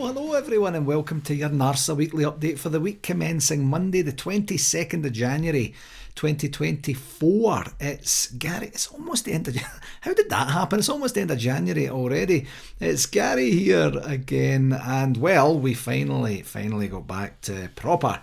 Hello everyone and welcome to your NARSA weekly update for the week commencing Monday the 22nd of January 2024. It's Gary, it's almost the end of how did that happen? It's almost the end of January already. It's Gary here again and well, we finally got back to proper,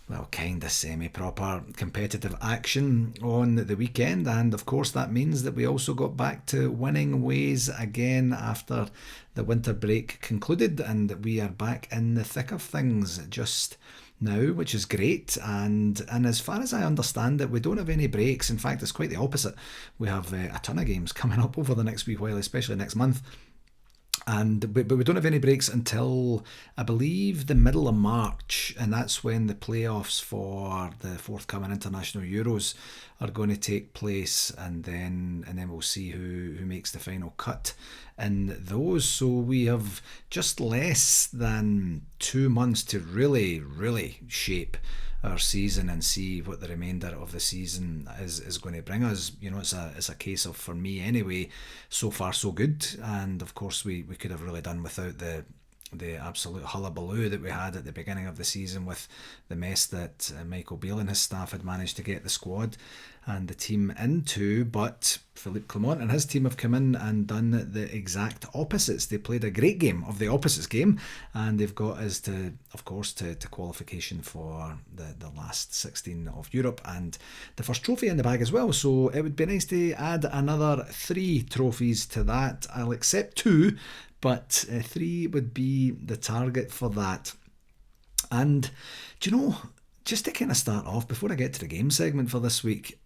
well, kind of semi-proper competitive action on the weekend, and of course that means that we also got back to winning ways again after the winter break concluded, and we are back in the thick of things just now, which is great. And as far as I understand it, we don't have any breaks. In fact, it's quite the opposite. We have a ton of games coming up over the next wee while, especially next month. But we don't have any breaks until I believe the middle of March, and that's when the playoffs for the forthcoming international Euros are going to take place, and then we'll see who makes the final cut in those. So we have just less than 2 months to really shape our season and see what the remainder of the season is going to bring us. You know, it's a case of, for me anyway, so far so good, and of course we could have really done without the absolute hullabaloo that we had at the beginning of the season with the mess that Michael Beale and his staff had managed to get the squad and the team into. But Philippe Clement and his team have come in and done the exact opposites. They played a great game of the opposites game, and they've got us to qualification for the last 16 of Europe and the first trophy in the bag as well. So it would be nice to add another 3 trophies to that. I'll accept 2, but 3 would be the target for that. And do you know, just to kind of start off before I get to the game segment for this week,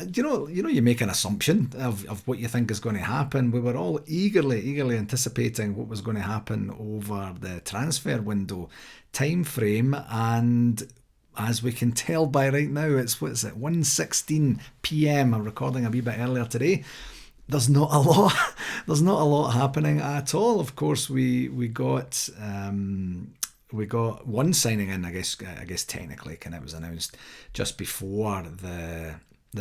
you make an assumption of what you think is going to happen. We were all eagerly anticipating what was going to happen over the transfer window time frame, and as we can tell by right now, it's 1:16 p.m. I'm recording a wee bit earlier today. There's not a lot happening at all. Of course, we got one signing in. I guess technically, and it was announced just before the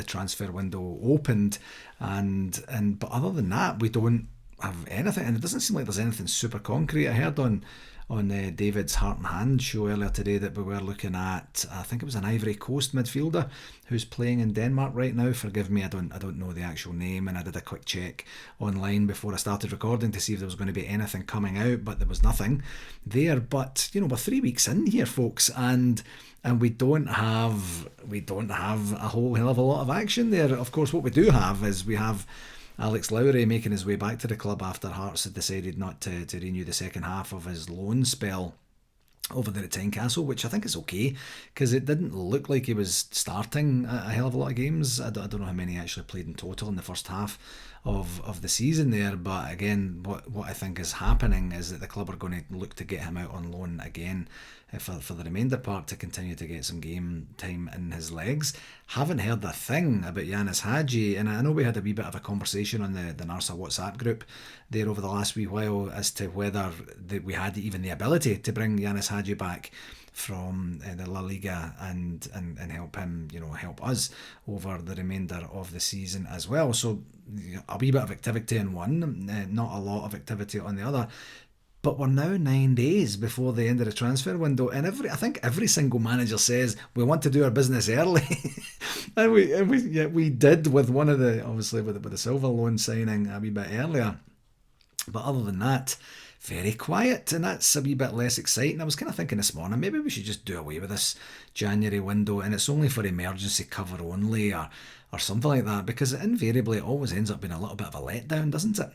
transfer window opened, but other than that, we don't have anything, and it doesn't seem like there's anything super concrete. I heard on David's Heart and Hand show earlier today that we were looking at, I think it was an Ivory Coast midfielder who's playing in Denmark right now. Forgive me, I don't know the actual name, and I did a quick check online before I started recording to see if there was going to be anything coming out, but there was nothing there. But you know, we're 3 weeks in here, folks, and we don't have a whole hell of a lot of action there. Of course, what we do have is we have Alex Lowry making his way back to the club after Hearts had decided not to renew the second half of his loan spell over there at Tynecastle, which I think is okay, because it didn't look like he was starting a hell of a lot of games. I don't know how many he actually played in total in the first half of the season there, but again, what I think is happening is that the club are going to look to get him out on loan again for the remainder part to continue to get some game time in his legs. Haven't heard a thing about Yanis Hadji, and I know we had a wee bit of a conversation on the NARSA WhatsApp group there over the last wee while as to whether we had even the ability to bring Yanis Hadji back from the La Liga and help him, help us over the remainder of the season as well. So a wee bit of activity in one, not a lot of activity on the other. But we're now 9 days before the end of the transfer window, and I think every single manager says we want to do our business early, and we did with one of the, obviously with the Silva loan signing a wee bit earlier. But other than that, very quiet, and that's a wee bit less exciting. I was kind of thinking this morning, maybe we should just do away with this January window, and it's only for emergency cover only, or something like that, because invariably it always ends up being a little bit of a letdown, doesn't it?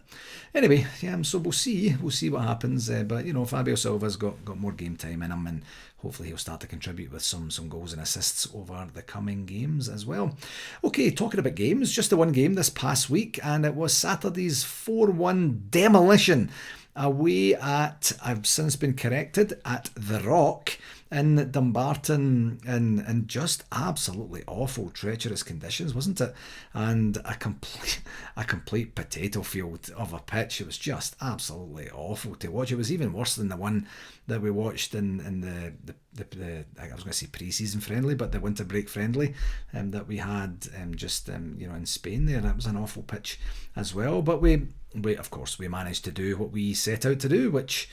Anyway, so we'll see what happens. But Fabio Silva's got more game time in him, and hopefully he'll start to contribute with some goals and assists over the coming games as well. Okay, talking about games, just the one game this past week, and it was Saturday's 4-1 demolition away at, I've since been corrected, at The Rock in Dumbarton, in just absolutely awful, treacherous conditions, wasn't it? And a complete potato field of a pitch. It was just absolutely awful to watch. It was even worse than the one that we watched in the I was going to say pre-season friendly, but the winter break friendly that we had in Spain there. That was an awful pitch as well. But we of course we managed to do what we set out to do, which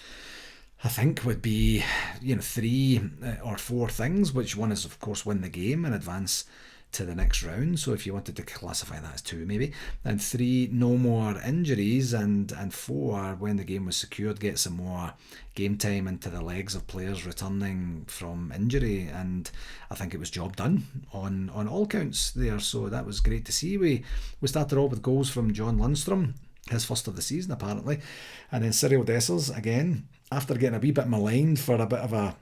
I think would be, 3 or 4 things, which one is, of course, win the game and advance to the next round. So if you wanted to classify that as 2, maybe. And 3, no more injuries. And 4, when the game was secured, get some more game time into the legs of players returning from injury. And I think it was job done on all counts there. So that was great to see. We started off with goals from John Lundstrom, his first of the season apparently, and then Cyril Dessers again, after getting a wee bit maligned for a bit of a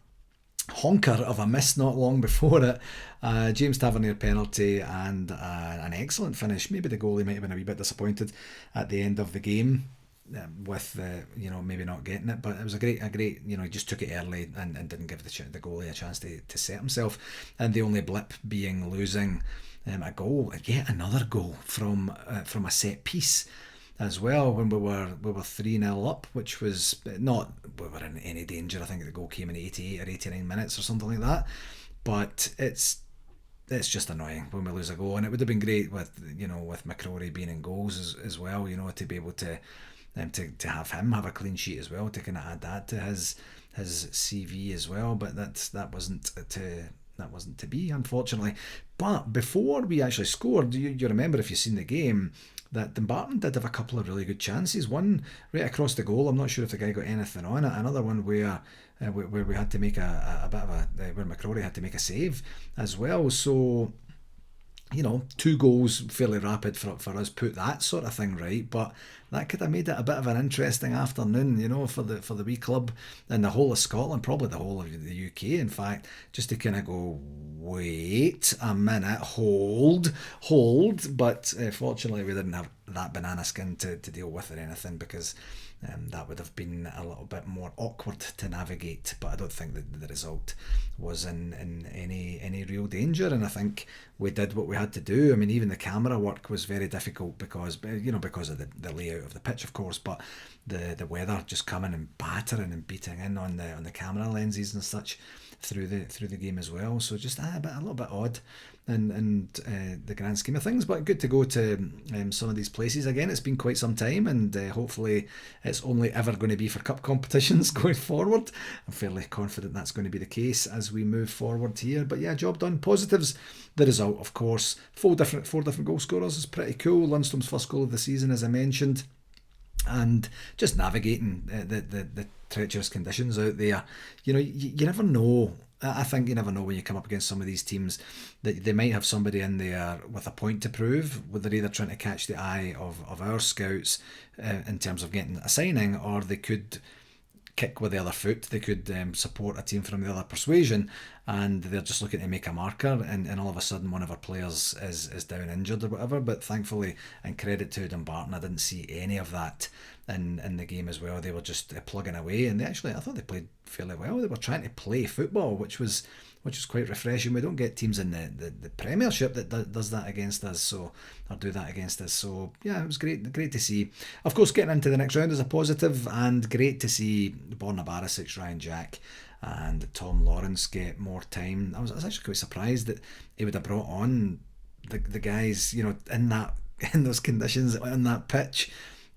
honker of a miss not long before it. James Tavernier penalty and an excellent finish. Maybe the goalie might have been a wee bit disappointed at the end of the game with maybe not getting it, but it was a great he just took it early and didn't give the goalie a chance to set himself. And the only blip being losing a goal, yet another goal from a set piece as well, when we were 3-0 up, which was not we were in any danger. I think the goal came in 88 or 89 minutes or something like that. But it's just annoying when we lose a goal, and it would have been great with McCrory being in goals as well, to be able to have him have a clean sheet as well, to kind of add that to his CV as well. But that wasn't to be, unfortunately. But before we actually scored, you remember, if you've seen the game, that Dumbarton did have a couple of really good chances. One right across the goal, I'm not sure if the guy got anything on it. Another one where we had to make a bit of where McCrory had to make a save as well. So 2 goals fairly rapid for us put that sort of thing right, but that could have made it a bit of an interesting afternoon, for the wee club and the whole of Scotland, probably the whole of the UK, in fact, just to kind of go, wait a minute, hold, but fortunately we didn't have that banana skin to deal with or anything, because that would have been a little bit more awkward to navigate. But I don't think that the result was in any real danger, and I think we did what we had to do. I mean, even the camera work was very difficult because of the layout of the pitch, of course, but the weather just coming and battering and beating in on the camera lenses and such through the game as well. So just a little bit odd in the grand scheme of things, but good to go to some of these places again. It's been quite some time, and hopefully it's only ever going to be for cup competitions going forward. I'm fairly confident that's going to be the case as we move forward here. But yeah, job done. Positives, the result, of course. 4 different goal scorers is pretty cool. Lundstrom's first goal of the season, as I mentioned, and just navigating the treacherous conditions out there. You never know. I think you never know when you come up against some of these teams that they might have somebody in there with a point to prove, where they're either trying to catch the eye of our scouts in terms of getting a signing, or they could kick with the other foot. They could support a team from the other persuasion, and they're just looking to make a marker, and all of a sudden one of our players is down injured or whatever. But thankfully, and credit to Dumbarton, I didn't see any of that in the game as well. They were just plugging away, and I thought they played fairly well. They were trying to play football, which was quite refreshing. We don't get teams in the Premiership that does that against us, or do that against us. So yeah, it was great to see. Of course, getting into the next round is a positive, and great to see Borna Barisic, Ryan Jack and Tom Lawrence get more time. I was actually quite surprised that he would have brought on the guys, in those conditions on that pitch,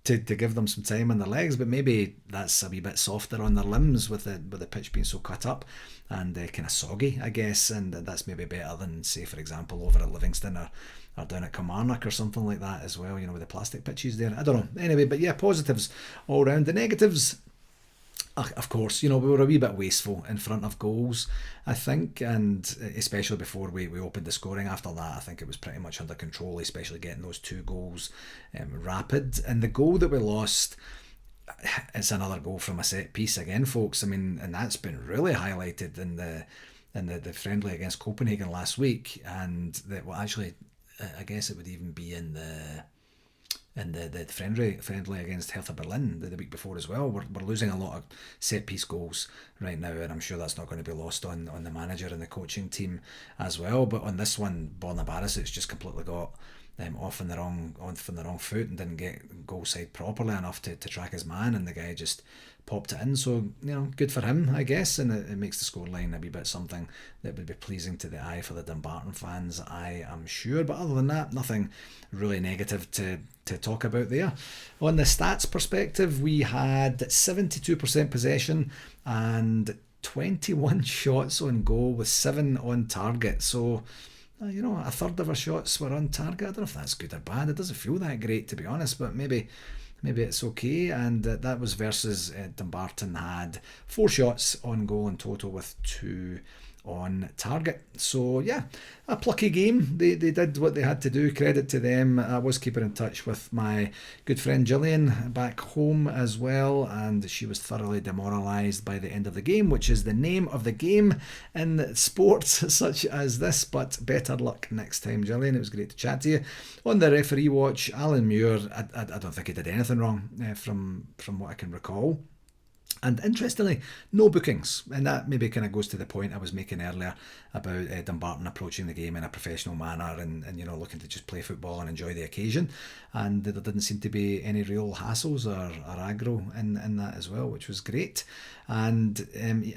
to give them some time on their legs. But maybe that's a wee bit softer on their limbs with the pitch being so cut up and kind of soggy, I guess, and that's maybe better than, say, for example, over at Livingston or down at Kilmarnock or something like that as well, with the plastic pitches there. I don't know. Anyway, but yeah, positives all round. The negatives, of course, we were a wee bit wasteful in front of goals, I think, and especially before we opened the scoring. After that, I think it was pretty much under control, especially getting those 2 goals rapid. And the goal that we lost, it's another goal from a set piece again, folks. I mean, and that's been really highlighted in the friendly against Copenhagen last week, and actually, I guess it would even be in the friendly against Hertha Berlin the week before as well. We're losing a lot of set piece goals right now, and I'm sure that's not going to be lost on the manager and the coaching team as well. But on this one, Borna Barisic just completely got off on the wrong foot and didn't get goal side properly enough to track his man, and the guy just popped it in. So, good for him, I guess, and it makes the scoreline a wee bit something that would be pleasing to the eye for the Dumbarton fans, I am sure. But other than that, nothing really negative to talk about there. On the stats perspective, we had 72% possession and 21 shots on goal with 7 on target. So, a third of our shots were on target. I don't know if that's good or bad. It doesn't feel that great, to be honest, but maybe it's okay. And that was versus Dumbarton had 4 shots on goal in total with 2 on target. So yeah, a plucky game. They did what they had to do. Credit to them. I was keeping in touch with my good friend Gillian back home as well, and she was thoroughly demoralised by the end of the game, which is the name of the game in sports such as this. But better luck next time, Gillian. It was great to chat to you. On the referee watch, Alan Muir, I don't think he did anything wrong from what I can recall. And interestingly, no bookings, and that maybe kind of goes to the point I was making earlier about Dumbarton approaching the game in a professional manner and looking to just play football and enjoy the occasion. And there didn't seem to be any real hassles or aggro in that as well, which was great. And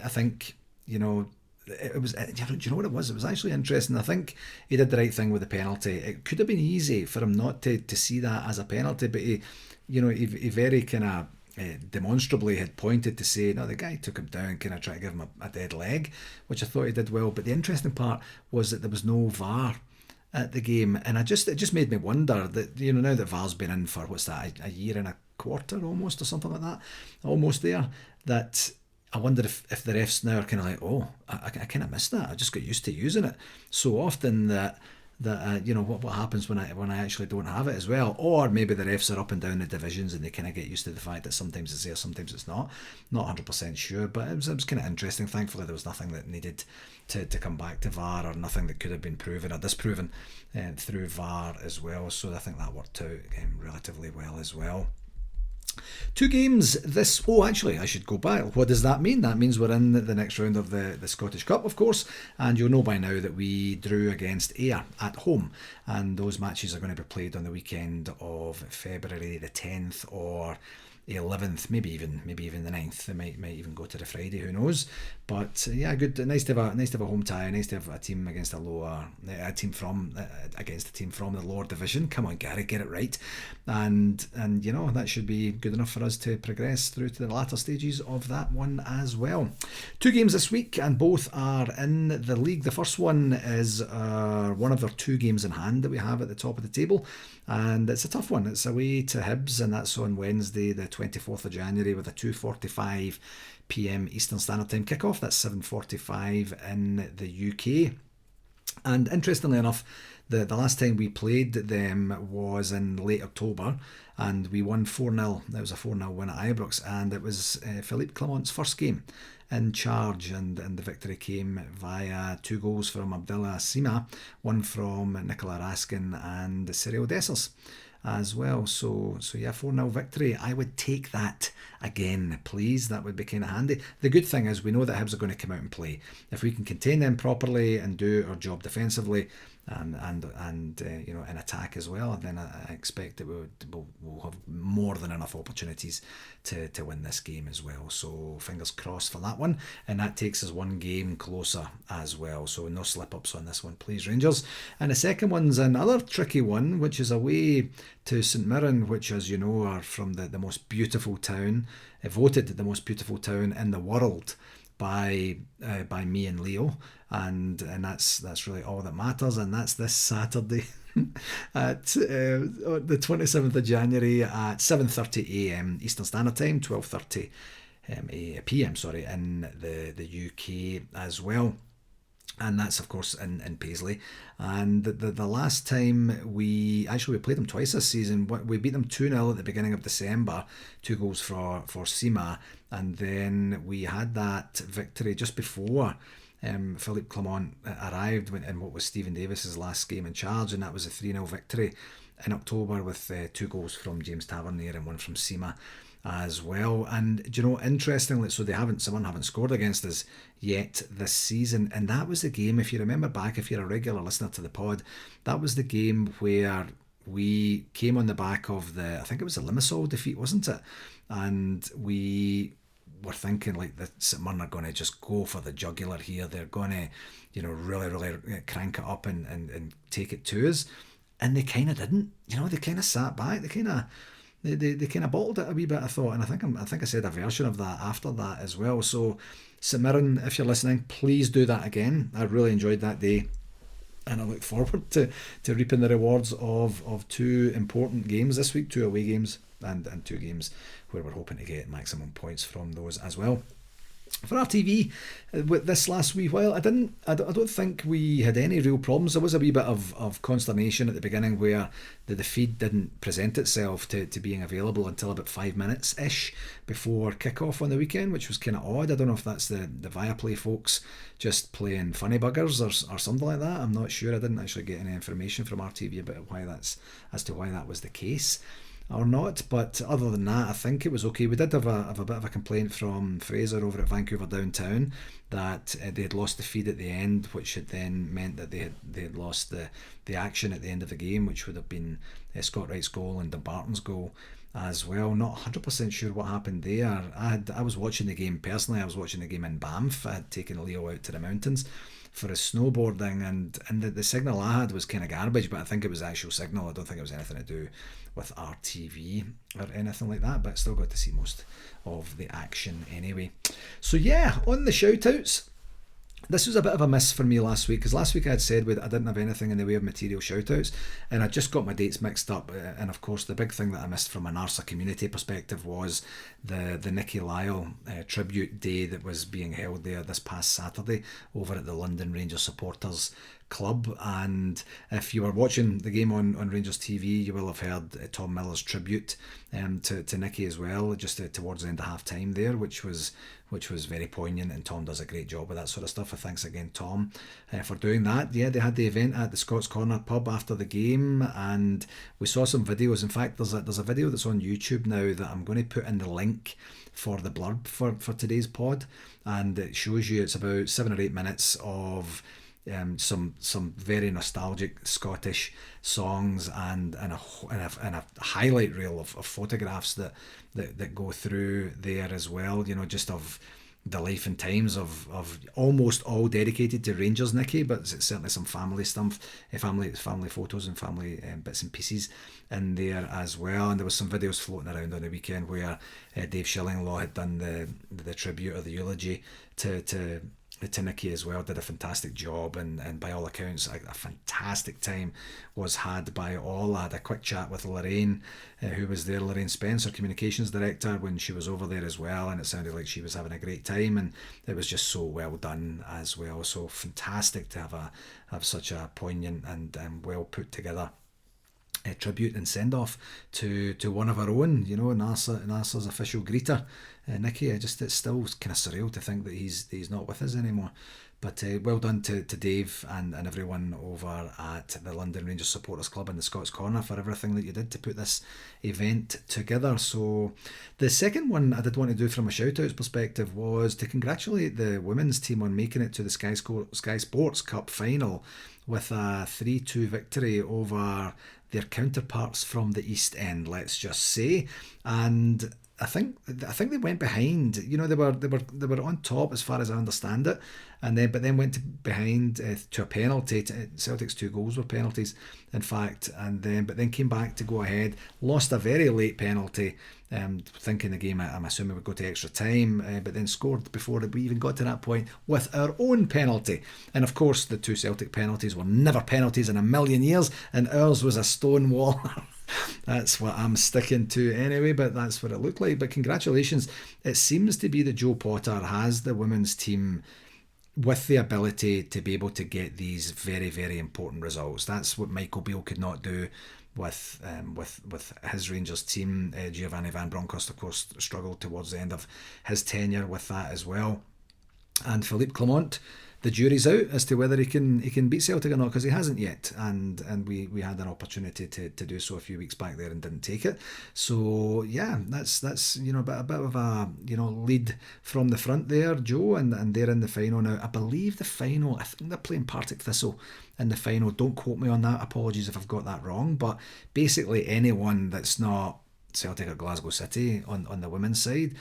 I think, it was, do you know what it was? It was actually interesting. I think he did the right thing with the penalty. It could have been easy for him not to see that as a penalty, but he very kind of demonstrably had pointed to say, no, the guy took him down, kind of try to give him a dead leg, which I thought he did well. But the interesting part was that there was no VAR at the game, and it just made me wonder that now that VAR's been in for a year and a quarter almost, or something like that, almost there, that I wonder if the refs now are kind of like, oh, I kind of missed that. I just got used to using it so often that what happens when I actually don't have it as well. Or maybe the refs are up and down the divisions and they kind of get used to the fact that sometimes it's there, sometimes it's not 100% sure. But it was kind of interesting. Thankfully there was nothing that needed to come back to VAR, or nothing that could have been proven or disproven through VAR as well. So I think that worked out relatively well as well. 2 games this... Oh, actually, I should go back. What does that mean? That means we're in the next round of the Scottish Cup, of course, and you'll know by now that we drew against Ayr at home, and those matches are going to be played on the weekend of February the 10th or 11th, maybe even the 9th. They might even go to the Friday, who knows. But yeah, good, nice to have a home tie, nice to have a team against against a team from the lower division. Come on, Gary, get it right. And that should be good enough for us to progress through to the latter stages of that one as well. 2 games this week, and both are in the league. The first one is one of our 2 games in hand that we have at the top of the table, and it's a tough one. It's away to Hibs, and that's on Wednesday the 24th of January with a 2:45 p.m. Eastern Standard Time kickoff. That's 7:45 in the UK. And interestingly enough, the last time we played them was in late October, and we won 4-0. That was a 4-0 win at Ibrox, and it was Philippe Clement's first game in charge, and the victory came via 2 goals from Abdullah Sima, 1 from Nicola Raskin and Cyril Dessers as well. So yeah, 4-0 victory. I would take that again, please. That would be kind of handy. The good thing is we know that Hibs are going to come out and play. If we can contain them properly and do our job defensively and in attack as well, then I expect that we'll have more than enough opportunities to win this game as well. So fingers crossed for that one, and that takes us 1 game closer as well. So no slip-ups on this one, please, Rangers. And the second one's another tricky one, which is away to St Mirren, which, as you know, are from the most beautiful town, voted the most beautiful town in the world by me and Leo, and that's really all that matters. And that's this Saturday at the 27th of January at 7:30 a.m. Eastern Standard Time, 12:30 p.m. in the UK as well. And that's, of course, in Paisley. And the last time we played them twice this season. We beat them 2-0 at the beginning of December, 2 goals for Sima. And then we had that victory just before Philippe Clement arrived in what was Stephen Davis's last game in charge. And that was a 3-0 victory in October with 2 goals from James Tavernier and 1 from Sima as well. And interestingly, so someone haven't scored against us yet this season, and that was the game, if you remember back, if you're a regular listener to the pod, that was the game where we came on the back of I think it was the Limassol defeat, wasn't it? And we were thinking like that St Mirren are going to just go for the jugular here. They're going to, really crank it up and take it to us. And they kind of didn't. They kind of sat back. They kind of bottled it a wee bit, I thought, and I think I said a version of that after that as well. So St Mirren, if you're listening, please do that again. I really enjoyed that day, and I look forward to reaping the rewards of two important games this week, 2 away games and 2 games where we're hoping to get maximum points from those as well. For RTV, with this last wee while, I don't think we had any real problems. There was a wee bit of consternation at the beginning where the feed didn't present itself to being available until about 5 minutes-ish before kick-off on the weekend, which was kind of odd. I don't know if that's the Viaplay folks just playing funny buggers or something like that. I'm not sure. I didn't actually get any information from RTV about why that was the case or not, but other than that, I think it was okay. We did have a bit of a complaint from Fraser over at Vancouver Downtown that they had lost the feed at the end, which had then meant that they had lost the action at the end of the game, which would have been Scott Wright's goal and Dumbarton's goal as well. Not 100% sure what happened there. I was watching the game personally. I was watching the game in Banff. I had taken Leo out to the mountains for his snowboarding, and the signal I had was kind of garbage, but I think it was actual signal. I don't think it was anything to do with RTV or anything like that, but still got to see most of the action anyway. So yeah, on the shout-outs, this was a bit of a miss for me last week, because last week I had said I didn't have anything in the way of material shout-outs, and I just got my dates mixed up. And of course the big thing that I missed from a NARSA community perspective was the Nicky Lyle tribute day that was being held there this past Saturday over at the London Rangers Supporters Club. And if you were watching the game on Rangers TV, you will have heard Tom Miller's tribute to Nicky as well, just towards the end of half time there, which was very poignant, and Tom does a great job with that sort of stuff. Thanks again, Tom, for doing that. Yeah, they had the event at the Scots Corner pub after the game, and we saw some videos. In fact, there's a video that's on YouTube now that I'm going to put in the link for the blurb for today's pod, and it shows you, it's about 7 or 8 minutes of some very nostalgic Scottish songs and a highlight reel of photographs that go through there as well, just of the life and times of almost all dedicated to Rangers, Nicky, but certainly some family stuff, family photos and family bits and pieces in there as well. And there was some videos floating around on the weekend where Dave Shillinglaw had done the tribute or the eulogy to Nicky as well. Did a fantastic job, and by all accounts a fantastic time was had by all. I had a quick chat with Lorraine, who was there, Lorraine Spencer, communications director, when she was over there as well, and it sounded like she was having a great time, and it was just so well done as well. So fantastic to have such a poignant and well put together a tribute and send off to one of our own, NARSA's official greeter, Nicky. It's still kind of surreal to think that he's not with us anymore. But well done to Dave and everyone over at the London Rangers Supporters Club and the Scots Corner for everything that you did to put this event together. So the second one I did want to do from a shout-outs perspective was to congratulate the women's team on making it to the Sky Sports Cup final with a 3-2 victory over their counterparts from the East End, let's just say. And I think they went behind. They were on top as far as I understand it, but then went behind to a penalty. Celtic's 2 goals were penalties, in fact, but then came back to go ahead. Lost a very late penalty, thinking the game, I'm assuming, would go to extra time, but then scored before we even got to that point with our own penalty. And of course, the 2 Celtic penalties were never penalties in a million years, and ours was a stone wall. That's what I'm sticking to anyway, but that's what it looked like. But congratulations. It seems to be that Joe Potter has the women's team with the ability to be able to get these very, very important results. That's what Michael Beale could not do with his Rangers team. Giovanni Van Bronckhorst, of course, struggled towards the end of his tenure with that as well. And Philippe Clement the jury's out as to whether he can beat Celtic or not, because he hasn't yet, and we had an opportunity to do so a few weeks back there and didn't take it. So yeah, that's a bit of a lead from the front there, Joe, and they're in the final now. I believe the final, I think they're playing Partick Thistle in the final. Don't quote me on that. Apologies if I've got that wrong, but basically anyone that's not Celtic or Glasgow City on the women's side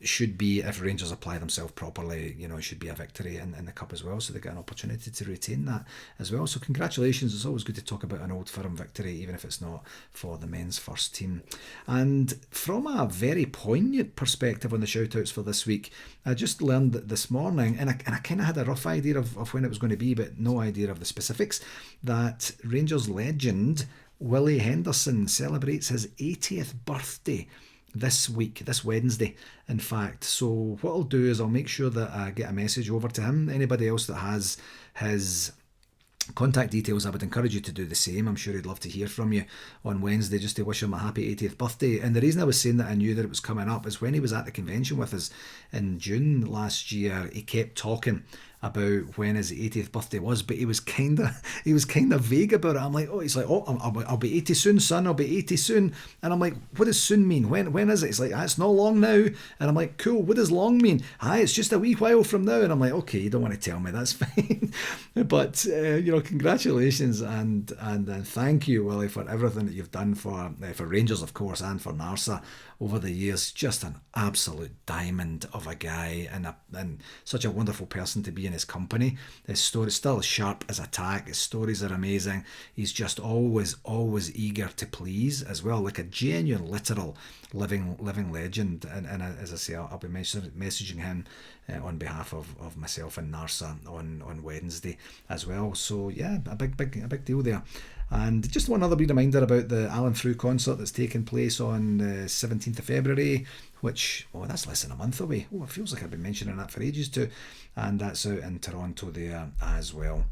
should be, if Rangers apply themselves properly, should be a victory in the cup as well, so they get an opportunity to retain that as well. So congratulations. It's always good to talk about an Old Firm victory, even if it's not for the men's first team. And from a very poignant perspective on the shout-outs for this week, I just learned that this morning, and I kind of had a rough idea of when it was going to be, but no idea of the specifics, that Rangers legend Willie Henderson celebrates his 80th birthday this week, this Wednesday, in fact. So what I'll do is I'll make sure that I get a message over to him. Anybody else that has his contact details, I would encourage you to do the same. I'm sure he'd love to hear from you on Wednesday, just to wish him a happy 80th birthday. And the reason I was saying that I knew that it was coming up is when he was at the convention with us in June last year, he kept talking about when his 80th birthday was, but he was kind of vague about it. I'm like, he's like, I'll be 80 soon, son. I'll be 80 soon. And I'm like, what does soon mean? When is it? He's like, it's not long now. And I'm like, cool. What does long mean? It's just a wee while from now. And I'm like, okay, you don't want to tell me. That's fine. But congratulations and thank you, Willie, for everything that you've done for Rangers, of course, and for NARSA over the years. Just an absolute diamond of a guy, and such a wonderful person to be in his company. His story is still as sharp as a tack. His stories are amazing. He's just always eager to please as well, like a genuine, literal, living legend. And as I say, I'll be messaging him on behalf of myself and NARSA on Wednesday as well. So yeah, a big deal there. And just one other wee reminder about the Alan Frew concert that's taking place on the 17th of February, which, that's less than a month away. It feels like I've been mentioning that for ages too. And that's out in Toronto there as well.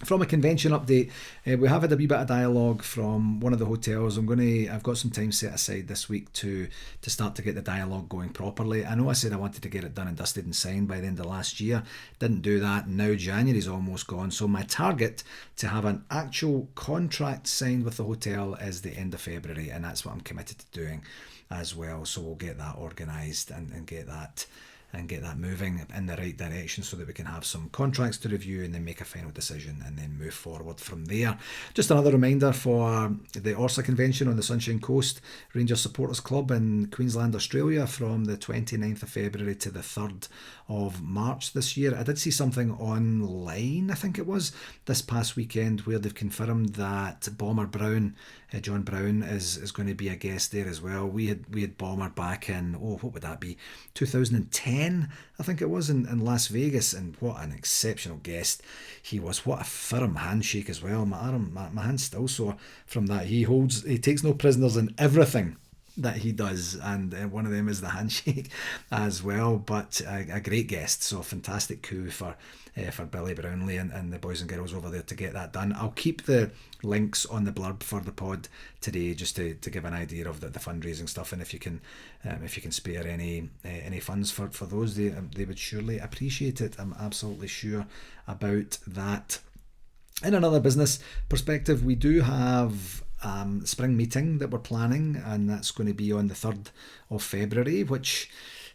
From a convention update, we have had a wee bit of dialogue from one of the hotels. I've got some time set aside this week to start to get the dialogue going properly. I know I said I wanted to get it done and dusted and signed by the end of last year. Didn't do that. Now January's almost gone. So my target to have an actual contract signed with the hotel is the end of February, and that's what I'm committed to doing as well. So we'll get that organised and get that moving in the right direction so that we can have some contracts to review and then make a final decision and then move forward from there. Just another reminder for the ORSA convention on the Sunshine Coast Rangers Supporters Club in Queensland, Australia, from the 29th of February to the 3rd of March this year. I did see something online, I think it was, this past weekend where they've confirmed that Bomber Brown, John Brown, is going to be a guest there as well. We had Bomber back in, what would that be, 2010, I think it was, in Las Vegas, and what an exceptional guest he was. What a firm handshake as well. My hand's still sore from that. He takes no prisoners in everything that he does, and one of them is the handshake as well. But a great guest, so a fantastic coup for Billy Brownlee and the boys and girls over there to get that done. I'll keep the links on the blurb for the pod today, just to give an idea of the fundraising stuff, and if you can spare any funds for those, they would surely appreciate it. I'm absolutely sure about that. In another business perspective, we do have spring meeting that we're planning, and that's going to be on the 3rd of February, which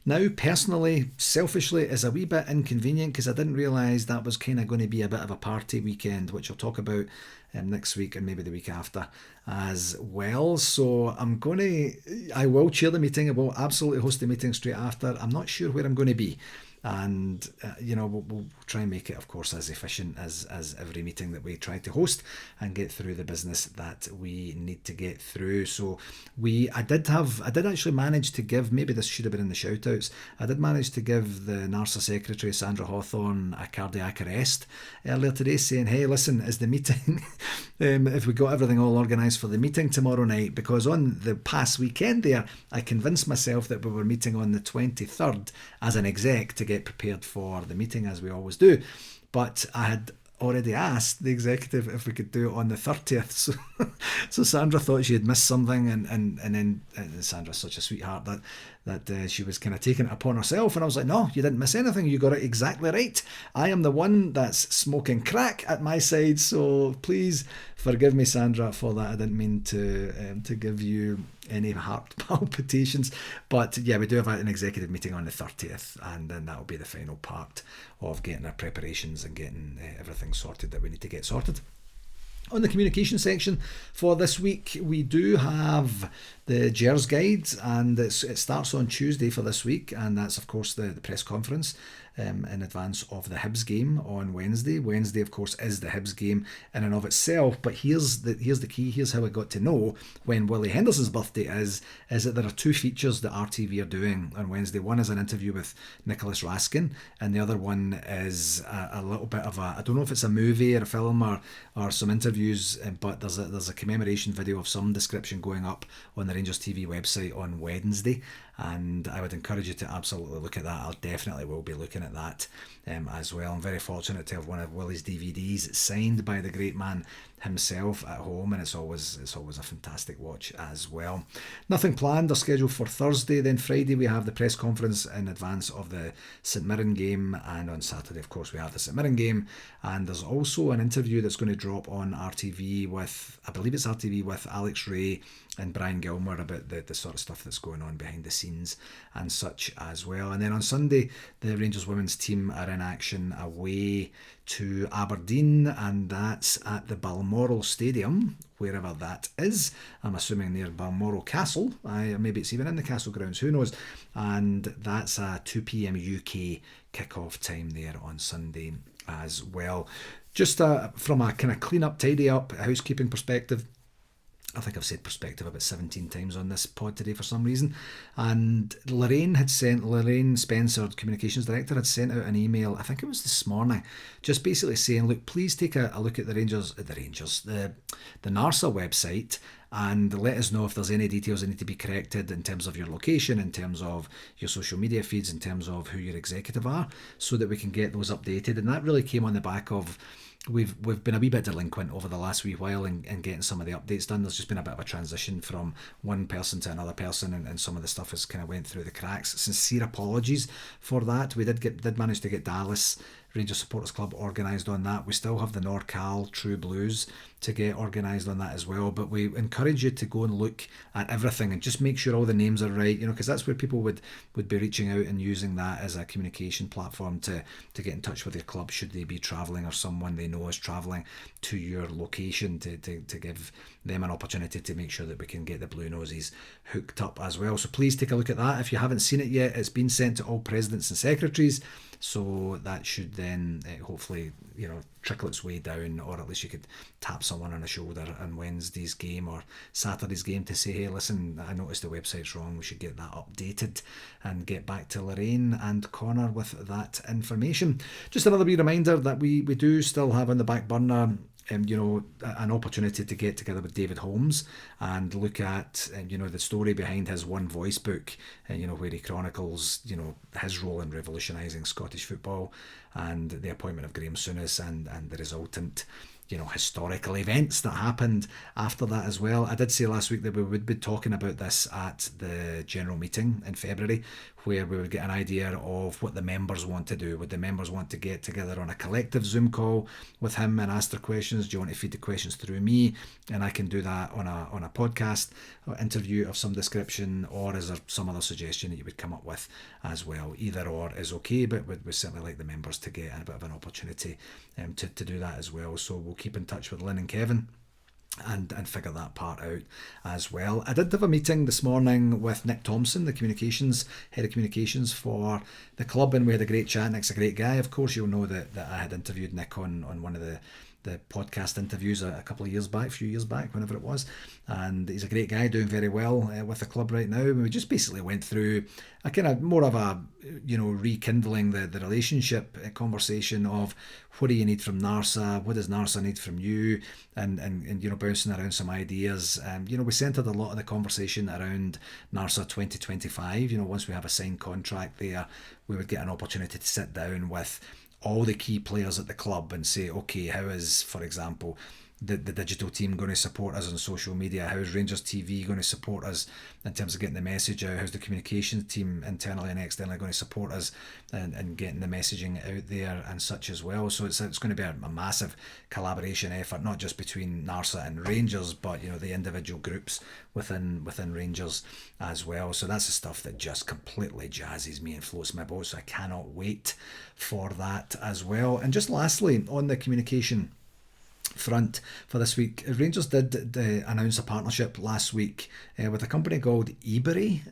now personally, selfishly, is a wee bit inconvenient because I didn't realise that was kind of going to be a bit of a party weekend, which I'll talk about next week and maybe the week after as well. So I will chair the meeting. I will absolutely host the meeting straight after. I'm not sure where I'm going to be. And we'll try and make it, of course, as efficient as every meeting that we try to host, and get through the business that we need to get through. So I did actually manage to give, maybe this should have been in the shout outs, I did manage to give the NARSA secretary Sandra Hawthorne a cardiac arrest earlier today, saying, hey, listen, is the meeting if we got everything all organised for the meeting tomorrow night, because on the past weekend there I convinced myself that we were meeting on the 23rd as an exec to get prepared for the meeting, as we always do. But I had already asked the executive if we could do it on the 30th. So Sandra thought she had missed something, and then Sandra's such a sweetheart that she was kind of taking it upon herself. And I was like, no, you didn't miss anything. You got it exactly right. I am the one that's smoking crack at my side. So please forgive me, Sandra, for that. I didn't mean to give you any heart palpitations. But yeah, we do have an executive meeting on the 30th, and then that'll be the final part of getting our preparations and getting everything sorted that we need to get sorted. On the communication section for this week, we do have the Gers guide, and it starts on Tuesday for this week, and that's of course the press conference in advance of the Hibs game on Wednesday. Wednesday, of course, is the Hibs game in and of itself, but here's the key. Here's how I got to know when Willie Henderson's birthday is that there are two features that RTV are doing on Wednesday. One is an interview with Nicholas Raskin, and the other one is a little bit of I don't know if it's a movie or a film or some interviews, but there's a commemoration video of some description going up on the Rangers TV website on Wednesday, and I would encourage you to absolutely look at that. I definitely will be looking at that as well. I'm very fortunate to have one of Willie's DVDs signed by the great man himself at home, and it's always a fantastic watch as well. Nothing planned or scheduled for Thursday. Then Friday we have the press conference in advance of the St Mirren game, and on Saturday of course we have the St Mirren game, and there's also an interview that's going to drop on RTV with, I believe it's RTV, with Alex Ray and Brian Gilmore about the sort of stuff that's going on behind the scenes and such as well. And then on Sunday the Rangers women's team are in action away to Aberdeen, and that's at the Balmoral Stadium, wherever that is. I'm assuming near Balmoral Castle. Maybe it's even in the Castle grounds, who knows. And that's a 2 p.m. UK kick-off time there on Sunday as well. Just from a kind of clean up, tidy up, housekeeping perspective, I think I've said perspective about 17 times on this pod today for some reason. And Lorraine Spencer, Communications Director, had sent out an email, I think it was this morning, just basically saying, look, please take a look at the NARSA website, and let us know if there's any details that need to be corrected in terms of your location, in terms of your social media feeds, in terms of who your executive are, so that we can get those updated. And that really came on the back of we've been a wee bit delinquent over the last wee while in getting some of the updates done. There's just been a bit of a transition from one person to another person, and some of the stuff has kind of went through the cracks. Sincere apologies for that. We did manage to get Dallas Rangers Supporters Club organised on that. We still have the NorCal True Blues to get organised on that as well, but we encourage you to go and look at everything and just make sure all the names are right, because that's where people would be reaching out and using that as a communication platform to get in touch with your club should they be travelling, or someone they know is travelling to your location, to give them an opportunity to make sure that we can get the Blue Noses hooked up as well. So please take a look at that. If you haven't seen it yet, it's been sent to all presidents and secretaries, so that should then hopefully trickle its way down, or at least you could tap someone on the shoulder on Wednesday's game or Saturday's game to say, hey, listen, I noticed the website's wrong, we should get that updated, and get back to Lorraine and Connor with that information. Just another wee reminder that we do still have on the back burner an opportunity to get together with David Holmes and look at the story behind his One Voice book, where he chronicles his role in revolutionising Scottish football, and the appointment of Graham Souness and the resultant historical events that happened after that as well. I did say last week that we would be talking about this at the general meeting in February, where we would get an idea of what the members want to do. Would the members want to get together on a collective Zoom call with him and ask their questions? Do you want to feed the questions through me and I can do that on a podcast or interview of some description, or is there some other suggestion that you would come up with as well? Either or is okay, but we'd certainly like the members to get a bit of an opportunity to do that as well. So we'll keep in touch with Lynn and Kevin and figure that part out as well. I did have a meeting this morning with Nick Thomson, the head of communications for the club, and we had a great chat. Nick's a great guy. Of course, you'll know that I had interviewed Nick on one of the podcast interviews a few years back, whenever it was, and he's a great guy, doing very well with the club right now. And we just basically went through a kind of more of a rekindling the relationship conversation of what do you need from NARSA, what does NARSA need from you, and bouncing around some ideas. We centred a lot of the conversation around NARSA 2025. Once we have a signed contract there, we would get an opportunity to sit down with all the key players at the club and say, okay, how is, for example, the digital team going to support us on social media? How is Rangers TV going to support us in terms of getting the message out? How's the communications team internally and externally going to support us and getting the messaging out there and such as well? So it's going to be a massive collaboration effort, not just between NARSA and Rangers, but the individual groups within Rangers as well. So that's the stuff that just completely jazzes me and floats my boat. So I cannot wait for that as well. And just lastly, on the communication front for this week, Rangers did announce a partnership last week with a company called eBury.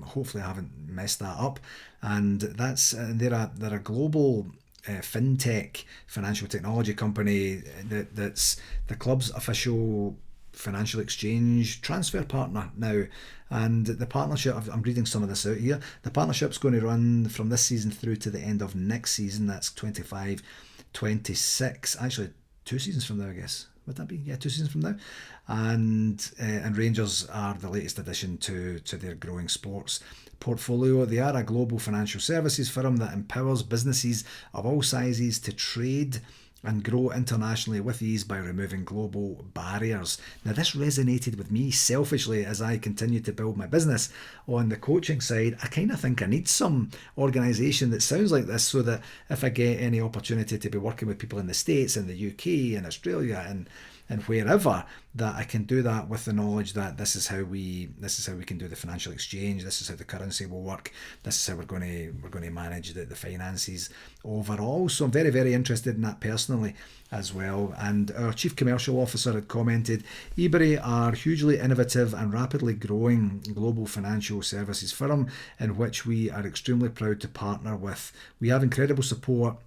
Hopefully I haven't messed that up, and that's they're a global fintech financial technology company that's the club's official financial exchange transfer partner now. And the partnership, I'm reading some of this out here, the partnership's going to run from this season through to the end of next season. That's 25-26, actually 2 seasons from now, I guess. Would that be? Yeah, 2 seasons from now. And Rangers are the latest addition to their growing sports portfolio. They are a global financial services firm that empowers businesses of all sizes to trade and grow internationally with ease by removing global barriers. Now, this resonated with me selfishly as I continue to build my business on the coaching side. I kind of think I need some organisation that sounds like this, so that if I get any opportunity to be working with people in the States, in the UK, in Australia, and wherever, that I can do that with the knowledge that this is how we can do the financial exchange, this is how the currency will work, this is how we're going to manage the finances overall. So I'm very, very interested in that personally as well. And our Chief Commercial Officer had commented, eBury are hugely innovative and rapidly growing global financial services firm in which we are extremely proud to partner with. We have incredible support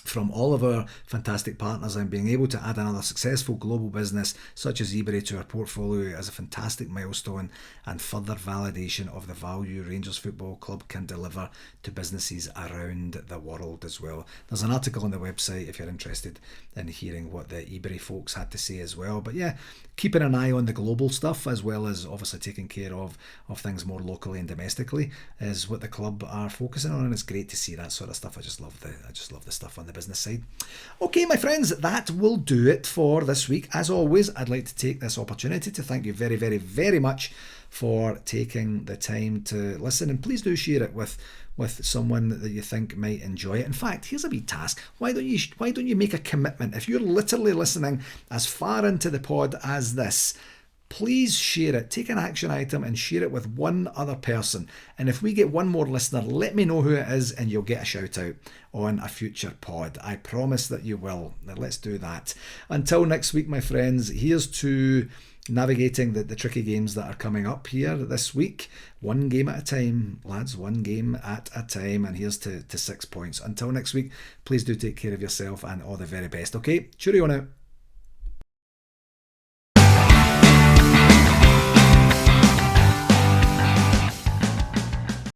from all of our fantastic partners, and being able to add another successful global business such as eBury to our portfolio is a fantastic milestone and further validation of the value Rangers Football Club can deliver to businesses around the world as well. There's an article on the website if you're interested in hearing what the eBury folks had to say as well. But yeah, keeping an eye on the global stuff as well as obviously taking care of things more locally and domestically is what the club are focusing on, and it's great to see that sort of stuff. I just love the stuff on the business side. Okay, my friends, that will do it for this week. As always, I'd like to take this opportunity to thank you very, very, very much for taking the time to listen, and please do share it with someone that you think might enjoy it. In fact, here's a wee task. Why don't you make a commitment? If you're literally listening as far into the pod as this, please share it. Take an action item and share it with one other person. And if we get one more listener, let me know who it is and you'll get a shout out on a future pod. I promise that you will. Now let's do that. Until next week, my friends, here's to navigating the tricky games that are coming up here this week. One game at a time, lads, one game at a time. And here's to 6 points. Until next week, please do take care of yourself and all the very best. Okay, cheerio now.